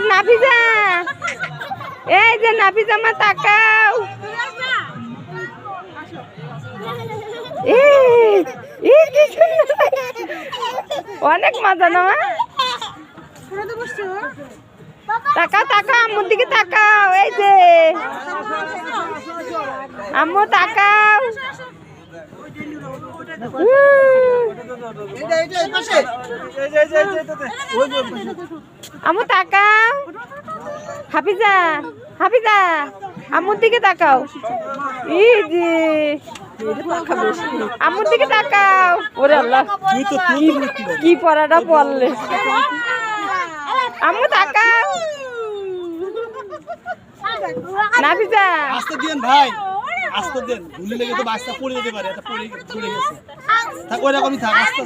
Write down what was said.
নাফিজা এই যে নাফিজা মা তাকাও অনেক মজা না মা তাকাও তাকাও আম্মুর দিকে তাকাও এই যে আম্মু তাকাও আম্মু তাকাও হাফিজা হাফিজা আম্মুর দিকে তাকাও এই যে আম্মুর দিকে তাকাও ওরে আল্লাহ কি পড়াটা পড়লে আম্মু তাকাও নাফিজা আস্তে দিন ভাই আস্তে দিন ভুলে লেগে তো বাসটা পড়ে যেতে পারে এটা পড়ে গেছে থাক ওরকমই থাক আস্তে